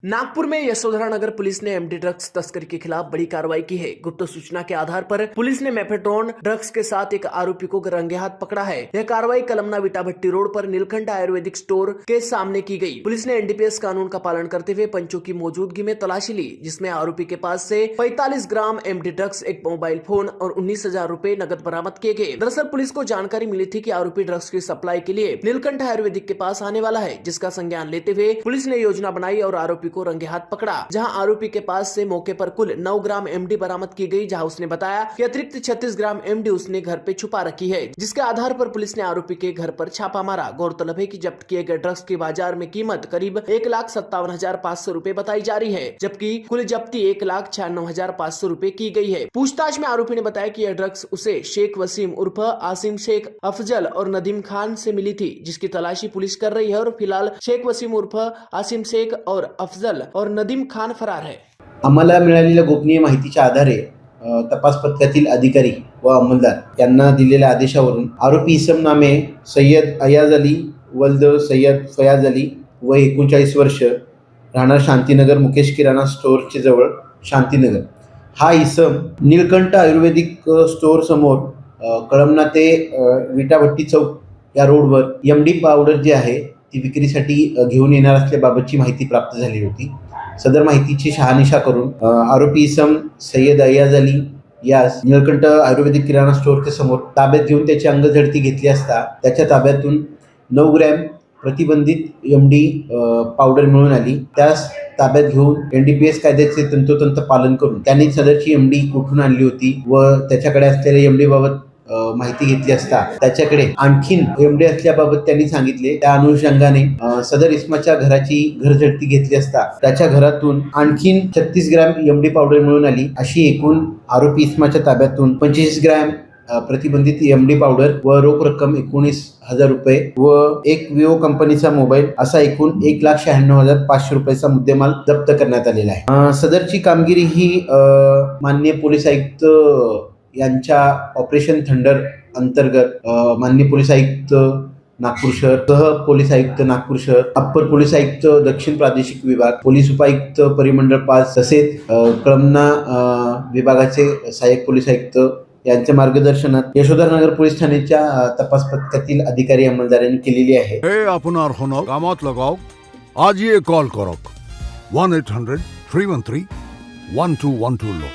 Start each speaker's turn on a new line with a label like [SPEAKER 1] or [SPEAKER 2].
[SPEAKER 1] नागपुर में यशोधरा नगर पुलिस ने MD drugs तस्करी के खिलाफ बड़ी कार्रवाई की है। गुप्त सूचना के आधार पर पुलिस ने मेफेड्रोन ड्रग्स के साथ एक आरोपी को रंगे हाथ पकड़ा है। यह कार्रवाई कलमना विटाभट्टी रोड पर नीलकंठ आयुर्वेदिक स्टोर के सामने की गई। पुलिस ने एनडीपीएस कानून का पालन करते हुए पंचों की मौजूदगी में तलाशी ली, जिसमें आरोपी के पास से 45 ग्राम एमडी ड्रग्स, एक मोबाइल फोन और 19,000 रूपए नगद बरामद किए गए। दरअसल पुलिस को जानकारी मिली थी कि आरोपी ड्रग्स की सप्लाई के लिए नीलकंठ आयुर्वेदिक के पास आने वाला है, जिसका संज्ञान लेते हुए पुलिस ने योजना बनाई और आरोपी को रंगे हाथ पकड़ा। जहां आरोपी के पास से मौके पर कुल 9 ग्राम एमडी बरामद की गई, जहां उसने बताया कि अतिरिक्त 36 ग्राम एमडी उसने घर पे छुपा रखी है, जिसके आधार पर पुलिस ने आरोपी के घर पर छापा मारा। गौरतलब है कि जब्त किए गए ड्रग्स की बाजार में कीमत करीब 1,57,500 रूपए बताई जा रही है, जबकि कुल जब्ती 1,96,500 रूपए की गई है। पूछताछ में आरोपी ने बताया कि यह ड्रग्स उसे शेख वसीम उर्फ आसिम शेख, अफजल और नदीम खान से मिली थी, जिसकी तलाशी पुलिस कर रही है और फिलहाल शेख वसीम उर्फ आसिम शेख और अफजल और नदीम खान फरार है।
[SPEAKER 2] आम्हाला मिळालेल्या गोपनीय माहितीच्या आधारे तपास पथकातील अधिकारी व अंमलदार यांना दिलेल्या आदेशावरून आरोपी इसम नामे सय्यद अयाज अली वल्द सय्यद फयाज अली व 39 वर्ष, राहणार शांतीनगर मुकेश किराणा स्टोअरचे जवळ शांतीनगर, हा इसम नीलकंठ आयुर्वेदिक स्टोअर समोर कळमना ते विटाभट्टी चौक या रोडवर एमडी पावडर जी आहे ती विक्रीसाठी घेऊन येणार असल्याबाबतची माहिती प्राप्त झाली होती। सदर माहितीची शहानिशा करून आरोपी इसम सय्यद अयाज अली यास नीलकंठ आयुर्वेदिक किराणा स्टोअर के समोर ताब्यात घेऊन त्याची अंगझडती घेतली असता त्याच्या ताब्यातून 9 ग्रॅम प्रतिबंधित एमडी पावडर मिळून आली। त्यास ताब्यात घेऊन एनडीपीएस कायद्याचे तंतोतंत पालन करून त्यांनी सदरची एमडी कुठून आणली होती व त्याच्याकडे असलेल्या एमडी बाबत माहिती घेतली असता त्याच्याकडे आणखीन एमडी असल्याबाबत त्यांनी सांगितले। त्या अनुषंगाने सदर इसमाच्या घराची घरझडती घेतली असता त्याच्या घरातून आणखीन 36 ग्रॅम एमडी पावडर मिळून आली। अशी एकूण आरोपी इसमाच्या ताब्यातून 25 ग्रॅम प्रतिबंधित एमडी पावडर व रोख रक्कम 19,000 रुपये व एक विवो कंपनीचा मोबाईल असा एकूण 1,96,500 रुपयाचा मुद्देमाल जप्त करण्यात आलेला आहे। सदरची कामगिरी ही माननीय पोलीस आयुक्त यांच्या ऑपरेशन थंडर अंतर्गत माननीय पोलीस आयुक्त नागपूर शहर, सह पोलीस आयुक्त नागपूर शहर, अप्पर पोलीस आयुक्त दक्षिण प्रादेशिक विभाग, पोलीस उपायुक्त परिमंडळ 5 तसेच कळमना विभागाचे सहाय्यक पोलीस आयुक्त यांच्या मार्गदर्शनात यशोधरा नगर पोलीस ठाण्याच्या तपास पथकातील अधिकारी अंमलदारांनी केलेली आहे।
[SPEAKER 3] हे आपणार होनो कामात लगाओ, आज ये कॉल करो 1-800-313-1212 लो।